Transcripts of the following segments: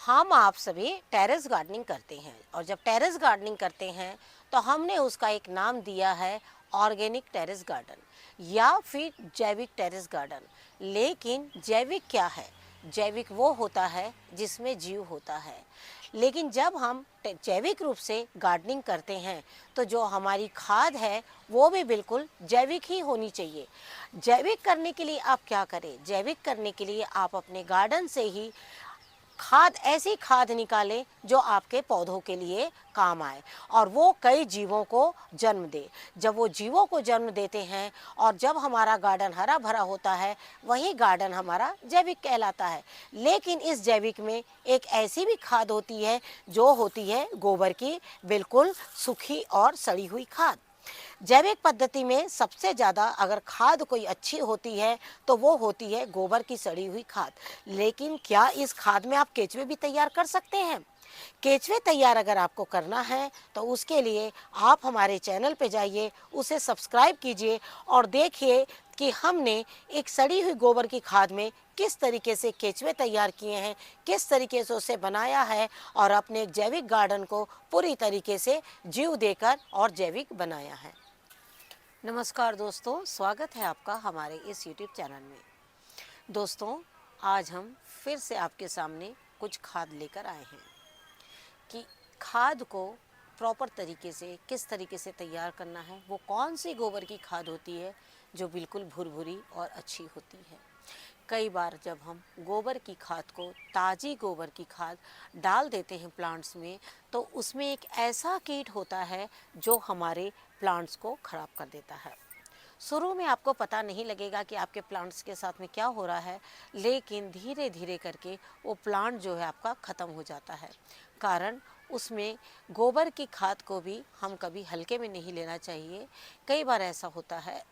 हम आप सभी टेरेस गार्डनिंग करते हैं और जब टेरेस गार्डनिंग करते हैं तो हमने उसका एक नाम दिया है ऑर्गेनिक टेरेस गार्डन या फिर जैविक टेरेस गार्डन। लेकिन जैविक क्या है? जैविक वो होता है जिसमें जीव होता है। लेकिन जब हम जैविक रूप से गार्डनिंग करते हैं तो जो हमारी खाद है वो भी बिल्कुल जैविक ही होनी चाहिए। जैविक करने के लिए आप क्या करें? जैविक करने के लिए आप अपने गार्डन से ही खाद, ऐसी खाद निकालें जो आपके पौधों के लिए काम आए और वो कई जीवों को जन्म दे। जब वो जीवों को जन्म देते हैं और जब हमारा गार्डन हरा भरा होता है, वही गार्डन हमारा जैविक कहलाता है। लेकिन इस जैविक में एक ऐसी भी खाद होती है जो होती है गोबर की बिल्कुल सूखी और सड़ी हुई खाद। जैविक पद्धति में सबसे ज़्यादा अगर खाद कोई अच्छी होती है तो वो होती है गोबर की सड़ी हुई खाद। लेकिन क्या इस खाद में आप केचुए भी तैयार कर सकते हैं? केचुए तैयार अगर आपको करना है तो उसके लिए आप हमारे चैनल पे जाइए, उसे सब्सक्राइब कीजिए और देखिए कि हमने एक सड़ी हुई गोबर की खाद में किस तरीके से केचुए तैयार किए हैं, किस तरीके से उसे बनाया है और अपने एक जैविक गार्डन को पूरी तरीके से जीव देकर और जैविक बनाया है। नमस्कार दोस्तों, स्वागत है आपका हमारे इस YouTube चैनल में। दोस्तों, आज हम फिर से आपके सामने कुछ खाद लेकर आए हैं कि खाद को प्रॉपर तरीके से किस तरीके से तैयार करना है। वो कौन सी गोबर की खाद होती है जो बिल्कुल भुरभुरी और अच्छी होती है। कई बार जब हम गोबर की खाद को, ताज़ी गोबर की खाद डाल देते हैं प्लांट्स में, तो उसमें एक ऐसा कीट होता है जो हमारे प्लांट्स को ख़राब कर देता है। शुरू में आपको पता नहीं लगेगा कि आपके प्लांट्स के साथ में क्या हो रहा है, लेकिन धीरे धीरे करके वो प्लांट जो है आपका ख़त्म हो जाता है। कारण उसमें गोबर की खाद को भी हम कभी हल्के में नहीं लेना चाहिए। कई बार ऐसा होता है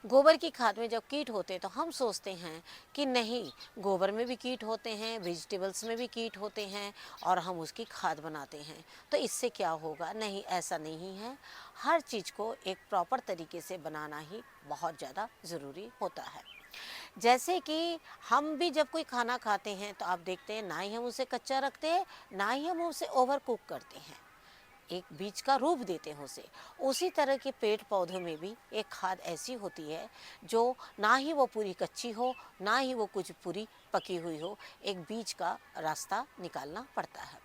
गोबर की खाद में जब कीट होते हैं तो हम सोचते हैं कि नहीं, गोबर में भी कीट होते हैं, वेजिटेबल्स में भी कीट होते हैं और हम उसकी खाद बनाते हैं तो इससे क्या होगा। नहीं, ऐसा नहीं है। हर चीज़ को एक प्रॉपर तरीके से बनाना ही बहुत ज़्यादा ज़रूरी होता है। जैसे कि हम भी जब कोई खाना खाते हैं तो आप देखते हैं ना ही हम उसे कच्चा रखते हैं, ना ही हम उसे ओवर कुक करते हैं, एक बीज का रूप देते हैं उसे। उसी तरह के पेड़ पौधों में भी एक खाद ऐसी होती है जो ना ही वो पूरी कच्ची हो, ना ही वो कुछ पूरी पकी हुई हो, एक बीज का रास्ता निकालना पड़ता है।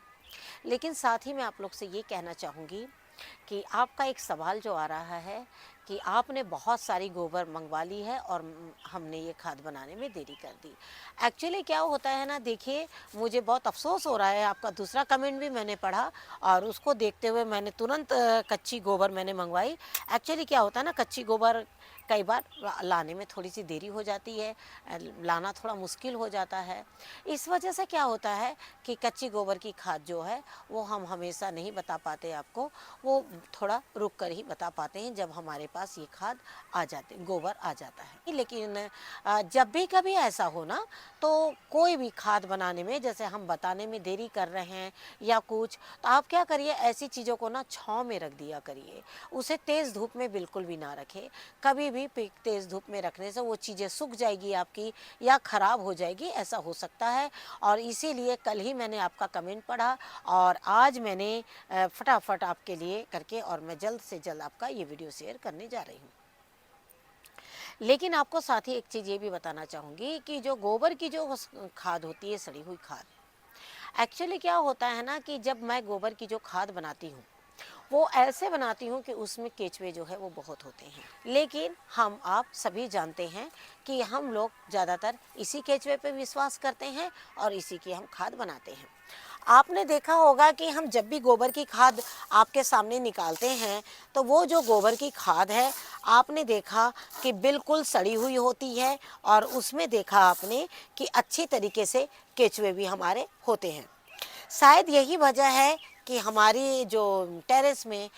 लेकिन साथ ही मैं आप लोग से ये कहना चाहूँगी कि आपका एक सवाल जो आ रहा है कि आपने बहुत सारी गोबर मंगवा ली है और हमने ये खाद बनाने में देरी कर दी। एक्चुअली क्या होता है ना, देखिए, मुझे बहुत अफसोस हो रहा है, आपका दूसरा कमेंट भी मैंने पढ़ा और उसको देखते हुए मैंने तुरंत कच्ची गोबर मैंने मंगवाई। एक्चुअली क्या होता है ना, कच्ची गोबर कई बार लाने में थोड़ी सी देरी हो जाती है, लाना थोड़ा मुश्किल हो जाता है। इस वजह से क्या होता है कि कच्ची गोबर की खाद जो है वो हम हमेशा नहीं बता पाते आपको, वो थोड़ा रुक कर ही बता पाते हैं जब हमारे पास ये खाद आ जाते, गोबर आ जाता है। लेकिन जब भी कभी ऐसा हो ना, तो कोई भी खाद बनाने में जैसे हम बताने में देरी कर रहे हैं या कुछ, तो आप क्या करिए, ऐसी चीज़ों को ना छाँव में रख दिया करिए। उसे तेज़ धूप में बिल्कुल भी ना रखें। कभी भी तेज़ धूप में रखने से वो चीज़ें सूख जाएगी आपकी या ख़राब हो जाएगी, ऐसा हो सकता है। और इसीलिए कल ही मैंने आपका कमेंट पढ़ा और आज मैंने फटाफट आपके लिए करके और मैं जल्द से जल्द आपका ये वीडियो शेयर करने जा रही हूँ। लेकिन आपको साथ ही एक चीज़ ये भी बताना चाहूँगी कि जो गोबर की जो खाद होती है, सड़ी हुई खाद, एक्चुअली क्या होता है ना कि जब मैं गोबर की जो खाद बनाती हूँ वो ऐसे बनाती हूँ कि उसमें केचुए जो है वो बहुत होते हैं। लेकिन हम आप सभी जानते हैं कि हम लोग ज़्यादातर इसी केचुए पे विश्वास करते हैं और इसी की हम खाद बनाते हैं। आपने देखा होगा कि हम जब भी गोबर की खाद आपके सामने निकालते हैं तो वो जो गोबर की खाद है, आपने देखा कि बिल्कुल सड़ी हुई होती है और उसमें देखा आपने कि अच्छी तरीके से केचुए भी हमारे होते हैं। शायद यही वजह है कि हमारी जो टेरेस में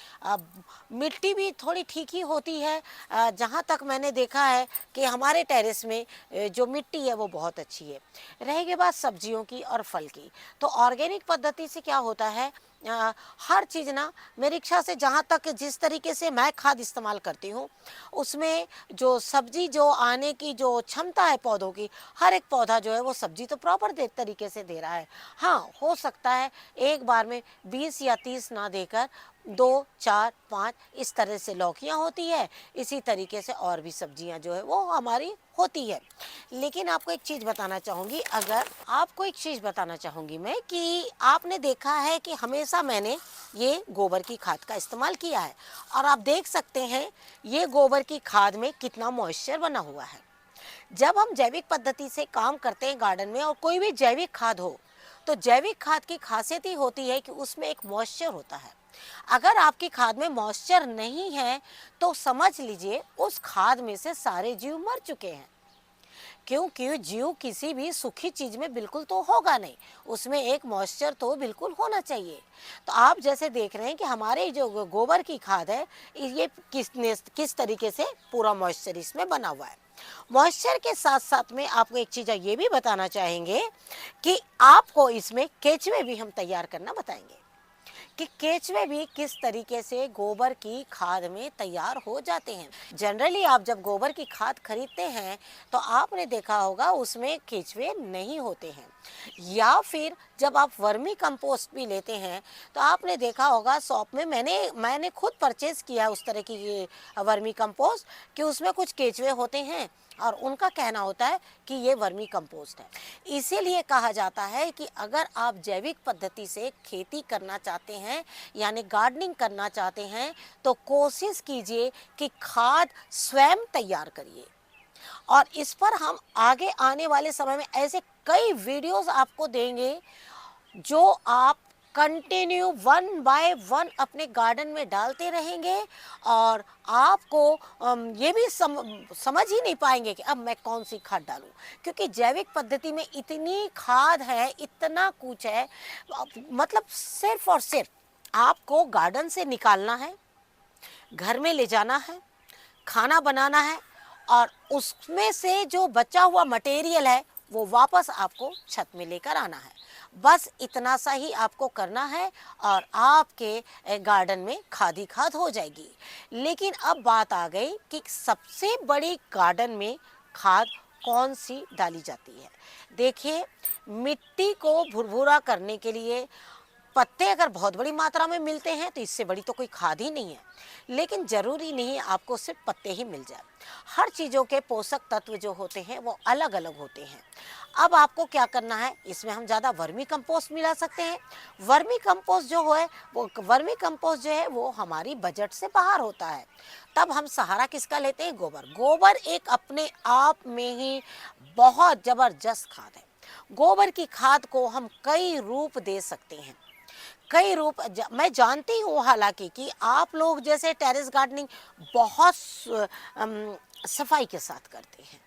मिट्टी भी थोड़ी ठीक ही होती है। जहाँ तक मैंने देखा है कि हमारे टेरेस में जो मिट्टी है वो बहुत अच्छी है। रहेगी बात सब्जियों की और फल की, तो ऑर्गेनिक पद्धति से क्या होता है, हर चीज़ ना मेरी इच्छा से, जहाँ तक जिस तरीके से मैं खाद इस्तेमाल करती हूँ उसमें जो सब्जी जो आने की जो क्षमता है पौधों की, हर एक पौधा जो है वो सब्जी तो प्रॉपर तरीके से दे रहा है। हाँ, हो सकता है एक बार में 20 या 30 ना देकर 2, 4, 5 इस तरह से लौकियाँ होती है, इसी तरीके से और भी सब्जियां जो है वो हमारी होती है। लेकिन आपको एक चीज़ बताना चाहूँगी, मैं कि आपने देखा है कि हमेशा मैंने ये गोबर की खाद का इस्तेमाल किया है, और आप देख सकते हैं ये गोबर की खाद में कितना मॉइस्चर बना हुआ है। जब हम जैविक पद्धति से काम करते हैं गार्डन में, और कोई भी जैविक खाद हो, तो जैविक खाद की खासियत ही होती है कि उसमें एक मॉइस्चर होता है। अगर आपकी खाद में मॉइस्चर नहीं है तो समझ लीजिए उस खाद में से सारे जीव मर चुके हैं, क्योंकि जीव किसी भी सूखी चीज में बिल्कुल तो होगा नहीं, उसमें एक मॉइस्चर तो बिल्कुल होना चाहिए। तो आप जैसे देख रहे हैं कि हमारे जो गोबर की खाद है ये किस तरीके से पूरा मॉइस्चर इसमें बना हुआ है। मॉइस्चर के साथ साथ में आपको एक चीज़ ये भी बताना चाहेंगे कि आपको इसमें केचुए भी हम तैयार करना बताएंगे कि केचुए भी किस तरीके से गोबर की खाद में तैयार हो जाते हैं। जनरली आप जब गोबर की खाद खरीदते हैं तो आपने देखा होगा उसमें केचुए नहीं होते हैं, या फिर जब आप वर्मी कंपोस्ट भी लेते हैं तो आपने देखा होगा शॉप में, मैंने खुद परचेज किया उस तरह की वर्मी कंपोस्ट कि उसमें कुछ केचुए होते हैं और उनका कहना होता है कि ये वर्मी कंपोस्ट है। इसीलिए कहा जाता है कि अगर आप जैविक पद्धति से खेती करना चाहते हैं यानी गार्डनिंग करना चाहते हैं तो कोशिश कीजिए कि खाद स्वयं तैयार करिए। और इस पर हम आगे आने वाले समय में ऐसे कई वीडियोस आपको देंगे जो आप कंटिन्यू 1 बाय 1 अपने गार्डन में डालते रहेंगे, और आपको ये भी समझ ही नहीं पाएंगे कि अब मैं कौन सी खाद डालूं, क्योंकि जैविक पद्धति में इतनी खाद है, इतना कुछ है। मतलब सिर्फ और सिर्फ आपको गार्डन से निकालना है, घर में ले जाना है, खाना बनाना है, और उसमें से जो बचा हुआ मटेरियल है वो वापस आपको छत में लेकर आना है। बस इतना सा ही आपको करना है और आपके गार्डन में खाद ही खाद हो जाएगी। लेकिन अब बात आ गई कि सबसे बड़ी गार्डन में खाद कौन सी डाली जाती है। देखिए, मिट्टी को भुरभुरा करने के लिए पत्ते अगर बहुत बड़ी मात्रा में मिलते हैं तो इससे बड़ी तो कोई खाद ही नहीं है, लेकिन ज़रूरी नहीं आपको सिर्फ पत्ते ही मिल जाए। हर चीज़ों के पोषक तत्व जो होते हैं वो अलग अलग होते हैं। अब आपको क्या करना है, इसमें हम ज़्यादा वर्मी कंपोस्ट मिला सकते हैं। वर्मी कंपोस्ट जो है वो हमारी बजट से बाहर होता है। तब हम सहारा किसका लेते हैं? गोबर। गोबर एक अपने आप में ही बहुत ज़बरदस्त खाद है। गोबर की खाद को हम कई रूप दे सकते हैं, कई रूप। मैं जानती हूँ हालांकि कि आप लोग जैसे टेरेस गार्डनिंग बहुत सफाई के साथ करते हैं।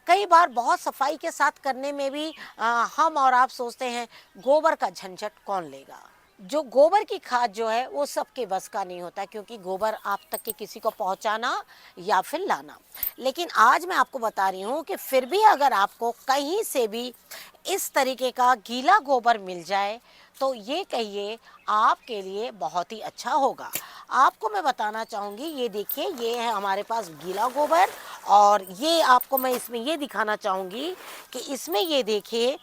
कई बार बहुत सफाई के साथ करने में भी हम और आप सोचते हैं गोबर का झंझट कौन लेगा। जो गोबर की खाद जो है वो सबके बस का नहीं होता, क्योंकि गोबर आप तक के किसी को पहुंचाना या फिर लाना। लेकिन आज मैं आपको बता रही हूँ कि फिर भी अगर आपको कहीं से भी इस तरीके का गीला गोबर मिल जाए तो ये कहिए आपके लिए बहुत ही अच्छा होगा। आपको मैं बताना चाहूँगी, ये देखिए, ये है हमारे पास गीला गोबर, और ये आपको मैं इसमें ये दिखाना चाहूँगी कि इसमें ये देखिए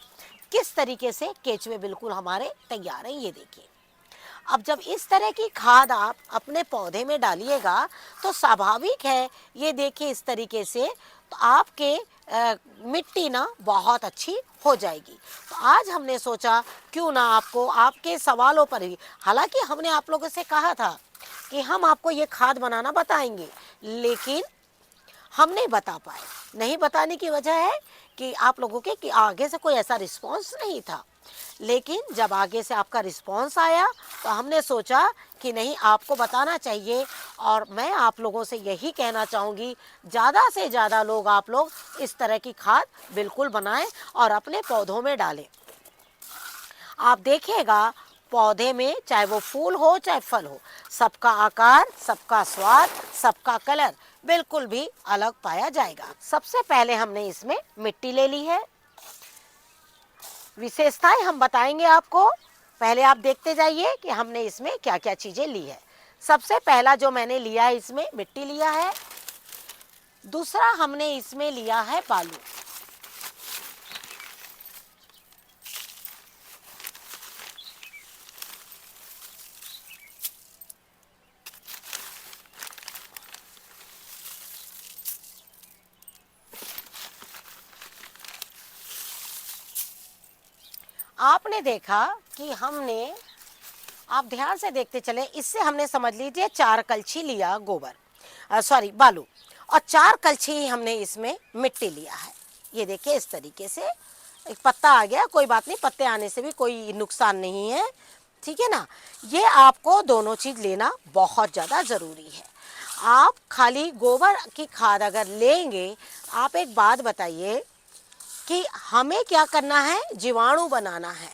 किस तरीके से केचुए बिल्कुल हमारे तैयार हैं। ये देखिए, अब जब इस तरह की खाद आप अपने पौधे में डालिएगा तो स्वाभाविक है, ये देखिए इस तरीके से, तो आपके मिट्टी ना बहुत अच्छी हो जाएगी। तो आज हमने सोचा क्यों ना आपको आपके सवालों पर ही, हालांकि हमने आप लोगों से कहा था कि हम आपको ये खाद बनाना बताएंगे, लेकिन हम नहीं बता पाए। नहीं बताने की वजह है कि आप लोगों के कि आगे से कोई ऐसा रिस्पांस नहीं था। लेकिन जब आगे से आपका रिस्पांस आया तो हमने सोचा कि नहीं, आपको बताना चाहिए। और मैं आप लोगों से यही कहना चाहूँगी, ज़्यादा से ज़्यादा लोग आप लोग इस तरह की खाद बिल्कुल बनाएं और अपने पौधों में डालें। आप देखिएगा पौधे में चाहे वो फूल हो चाहे फल हो, सबका आकार, सबका स्वाद, सबका कलर बिल्कुल भी अलग पाया जाएगा। सबसे पहले हमने इसमें मिट्टी ले ली है। विशेषताएं हम बताएंगे आपको पहले आप देखते जाइए कि हमने इसमें क्या क्या चीज़ें ली है। सबसे पहला जो मैंने लिया है, इसमें मिट्टी लिया है। दूसरा हमने इसमें लिया है बालू। आपने देखा कि हमने, आप ध्यान से देखते चले, इससे हमने समझ लीजिए 4 कलछी लिया गोबर, सॉरी बालू, और 4 कलछी ही हमने इसमें मिट्टी लिया है। ये देखिए इस तरीके से एक पत्ता आ गया, कोई बात नहीं, पत्ते आने से भी कोई नुकसान नहीं है, ठीक है ना। ये आपको दोनों चीज़ लेना बहुत ज़्यादा ज़रूरी है। आप खाली गोबर की खाद अगर लेंगे, आप एक बात बताइए कि हमें क्या करना है, जीवाणु बनाना है।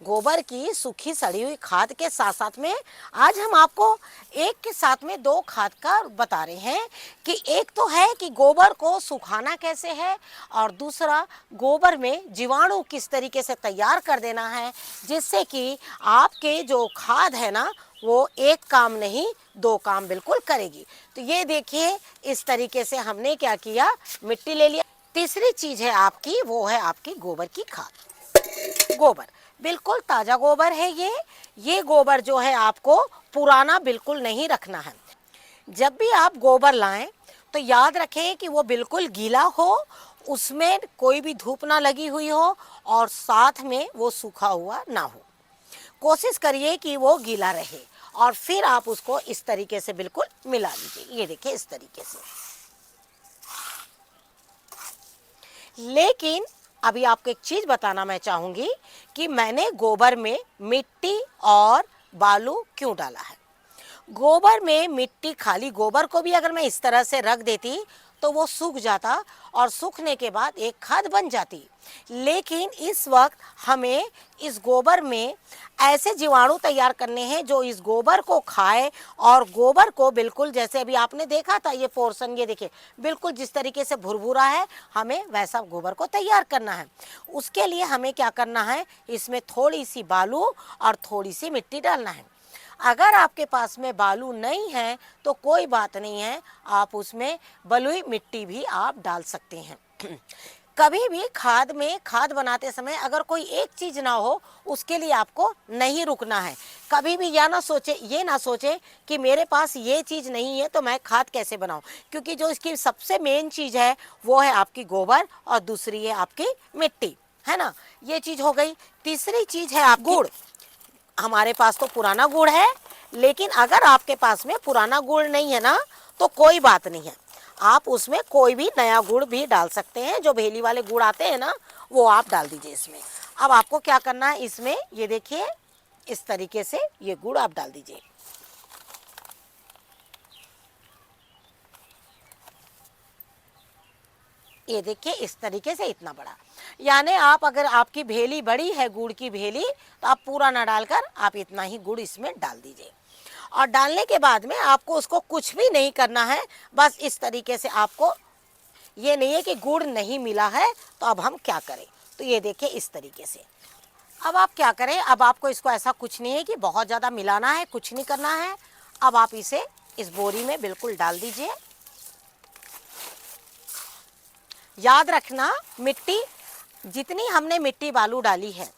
गोबर की सूखी सड़ी हुई खाद के साथ साथ में आज हम आपको एक के साथ में 2 खाद का बता रहे हैं कि एक तो है कि गोबर को सुखाना कैसे है, और दूसरा गोबर में जीवाणु किस तरीके से तैयार कर देना है, जिससे कि आपके जो खाद है ना, वो एक काम नहीं 2 काम बिल्कुल करेगी। तो ये देखिए इस तरीके से हमने क्या किया, मिट्टी ले लिया। तीसरी चीज़ है आपकी, वो है आपकी गोबर की खाद। गोबर बिल्कुल ताज़ा गोबर है ये गोबर जो है आपको पुराना बिल्कुल नहीं रखना है। जब भी आप गोबर लाएं तो याद रखें कि वो बिल्कुल गीला हो, उसमें कोई भी धूप ना लगी हुई हो, और साथ में वो सूखा हुआ ना हो। कोशिश करिए कि वो गीला रहे, और फिर आप उसको इस तरीके से बिल्कुल मिला लीजिए। ये देखिए इस तरीके से। लेकिन अभी आपको एक चीज़ बताना मैं चाहूँगी कि मैंने गोबर में मिट्टी और बालू क्यों डाला है। गोबर में मिट्टी, खाली गोबर को भी अगर मैं इस तरह से रख देती तो वो सूख जाता, और सूखने के बाद एक खाद बन जाती। लेकिन इस वक्त हमें इस गोबर में ऐसे जीवाणु तैयार करने हैं जो इस गोबर को खाए, और गोबर को बिल्कुल, जैसे अभी आपने देखा था ये पोर्शन, ये देखिए बिल्कुल जिस तरीके से भुरभुरा है, हमें वैसा गोबर को तैयार करना है। उसके लिए हमें क्या करना है, इसमें थोड़ी सी बालू और थोड़ी सी मिट्टी डालना है। अगर आपके पास में बालू नहीं है तो कोई बात नहीं है, आप उसमें बलुई मिट्टी भी आप डाल सकते हैं। कभी भी खाद में, खाद बनाते समय अगर कोई एक चीज़ ना हो, उसके लिए आपको नहीं रुकना है। कभी भी ये ना सोचे कि मेरे पास ये चीज़ नहीं है तो मैं खाद कैसे बनाऊं, क्योंकि जो इसकी सबसे मेन चीज़ है वो है आपकी गोबर, और दूसरी है आपकी मिट्टी, है ना। ये चीज़ हो गई। तीसरी चीज़ है आप गुड़। हमारे पास तो पुराना गुड़ है, लेकिन अगर आपके पास में पुराना गुड़ नहीं है ना, तो कोई बात नहीं है, आप उसमें कोई भी नया गुड़ भी डाल सकते हैं। जो भेली वाले गुड़ आते हैं ना, वो आप डाल दीजिए इसमें। अब आपको क्या करना है, इसमें ये देखिए इस तरीके से ये गुड़ आप डाल दीजिए। ये देखिए इस तरीके से, इतना बड़ा, यानी आप, अगर आपकी भेली बड़ी है गुड़ की भेली, तो आप पूरा ना डालकर आप इतना ही गुड़ इसमें डाल दीजिए। और डालने के बाद में आपको उसको कुछ भी नहीं करना है, बस इस तरीके से। आपको ये नहीं है कि गुड़ नहीं मिला है तो अब हम क्या करें, तो ये देखिए इस तरीके से। अब आप क्या करें, अब आपको इसको ऐसा कुछ नहीं है कि बहुत ज़्यादा मिलाना है, कुछ नहीं करना है। अब आप इसे इस बोरी में बिल्कुल डाल दीजिए। याद रखना, मिट्टी जितनी हमने मिट्टी बालू डाली है,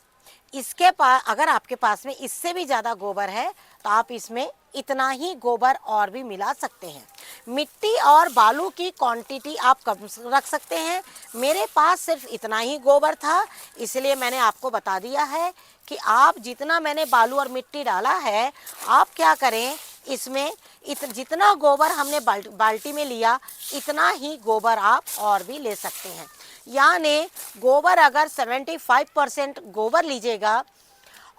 इसके पास अगर आपके पास में इससे भी ज़्यादा गोबर है तो आप इसमें इतना ही गोबर और भी मिला सकते हैं। मिट्टी और बालू की क्वांटिटी आप कम रख सकते हैं। मेरे पास सिर्फ इतना ही गोबर था, इसलिए मैंने आपको बता दिया है कि आप जितना, मैंने बालू और मिट्टी डाला है, आप क्या करें, इसमें जितना गोबर हमने बाल्टी में लिया, इतना ही गोबर आप और भी ले सकते हैं। यानी गोबर अगर 75% गोबर लीजिएगा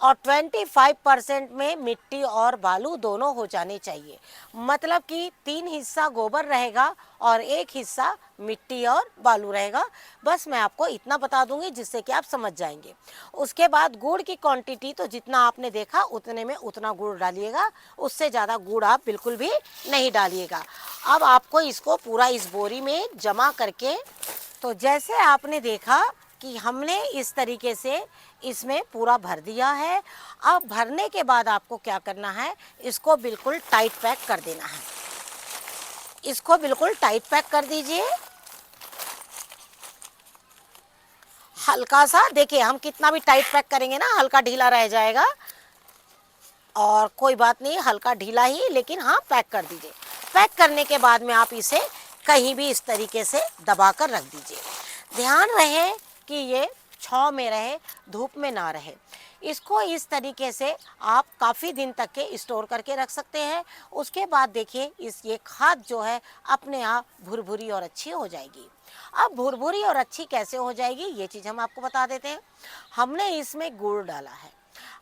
और 25% में मिट्टी और बालू दोनों हो जाने चाहिए। मतलब कि 3 हिस्सा गोबर रहेगा और 1 हिस्सा मिट्टी और बालू रहेगा। बस मैं आपको इतना बता दूंगी जिससे कि आप समझ जाएंगे। उसके बाद गुड़ की क्वांटिटी तो जितना आपने देखा उतने में उतना गुड़ डालिएगा, उससे ज़्यादा गुड़ आप बिल्कुल भी नहीं डालिएगा। अब आपको इसको पूरा इस बोरी में जमा करके, तो जैसे आपने देखा कि हमने इस तरीके से इसमें पूरा भर दिया है। अब भरने के बाद आपको क्या करना है, इसको बिल्कुल टाइट पैक कर देना है। इसको बिल्कुल टाइट पैक कर दीजिए। हल्का सा देखिए, हम कितना भी टाइट पैक करेंगे ना हल्का ढीला रह जाएगा, और कोई बात नहीं, हल्का ढीला ही लेकिन हाँ पैक कर दीजिए। पैक करने के बाद में आप इसे कहीं भी इस तरीके से दबा कर रख दीजिए। ध्यान रहे कि ये छांव में रहे, धूप में ना रहे। इसको इस तरीके से आप काफ़ी दिन तक के स्टोर करके रख सकते हैं। उसके बाद देखिए ये खाद जो है अपने आप भुरभुरी और अच्छी हो जाएगी। अब भुरभुरी और अच्छी कैसे हो जाएगी ये चीज़ हम आपको बता देते हैं। हमने इसमें गुड़ डाला है,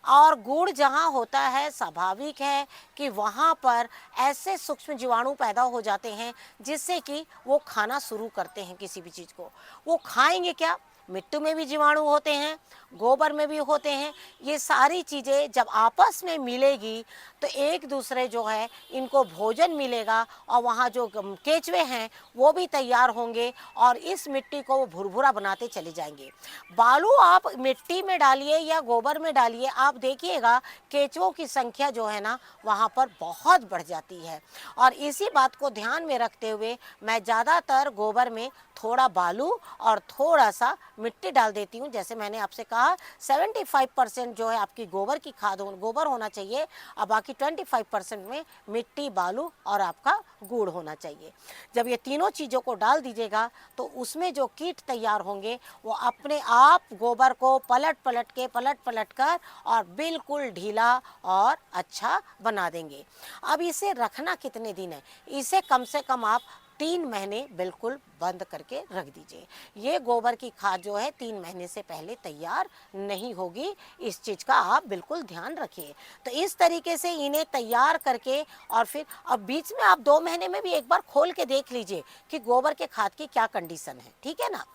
और गुड़ जहाँ होता है स्वाभाविक है कि वहाँ पर ऐसे सूक्ष्म जीवाणु पैदा हो जाते हैं जिससे कि वो खाना शुरू करते हैं किसी भी चीज़ को। वो खाएंगे क्या, मिट्टी में भी जीवाणु होते हैं, गोबर में भी होते हैं। ये सारी चीज़ें जब आपस में मिलेगी तो एक दूसरे जो है इनको भोजन मिलेगा, और वहाँ जो केचुए हैं वो भी तैयार होंगे और इस मिट्टी को वो भुरभुरा बनाते चले जाएंगे। बालू आप मिट्टी में डालिए या गोबर में डालिए, आप देखिएगा केचुओं की संख्या जो है ना वहाँ पर बहुत बढ़ जाती है। और इसी बात को ध्यान में रखते हुए मैं ज़्यादातर गोबर में थोड़ा बालू और थोड़ा सा मिट्टी डाल देती हूँ। जैसे मैंने आपसे कहा 75% जो है आपकी गोबर की खाद गोबर होना चाहिए, और बाकी 25% में मिट्टी, बालू और आपका गुड़ होना चाहिए। जब ये तीनों चीज़ों को डाल दीजिएगा तो उसमें जो कीट तैयार होंगे वो अपने आप गोबर को पलट पलट कर और बिल्कुल ढीला और अच्छा बना देंगे। अब इसे रखना कितने दिन है, इसे कम से कम आप 3 महीने बिल्कुल बंद करके रख दीजिए। ये गोबर की खाद जो है 3 महीने से पहले तैयार नहीं होगी, इस चीज़ का आप बिल्कुल ध्यान रखिए। तो इस तरीके से इन्हें तैयार करके और फिर अब बीच में आप 2 महीने में भी एक बार खोल के देख लीजिए कि गोबर के खाद की क्या कंडीशन है, ठीक है ना।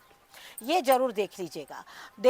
ये ज़रूर देख लीजिएगा।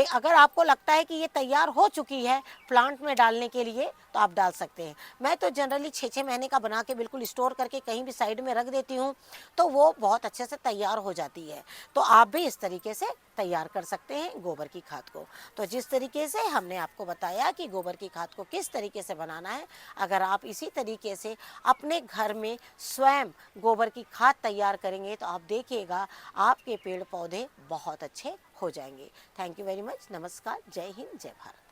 अगर आपको लगता है कि ये तैयार हो चुकी है प्लांट में डालने के लिए तो आप डाल सकते हैं। मैं तो जनरली 6-6 महीने का बना के बिल्कुल स्टोर करके कहीं भी साइड में रख देती हूँ, तो वो बहुत अच्छे से तैयार हो जाती है। तो आप भी इस तरीके से तैयार कर सकते हैं गोबर की खाद को। तो जिस तरीके से हमने आपको बताया कि गोबर की खाद को किस तरीके से बनाना है, अगर आप इसी तरीके से अपने घर में स्वयं गोबर की खाद तैयार करेंगे तो आप देखिएगा आपके पेड़ पौधे बहुत अच्छे हो जाएंगे। Thank you very much. नमस्कार, जय हिंद, जय भारत।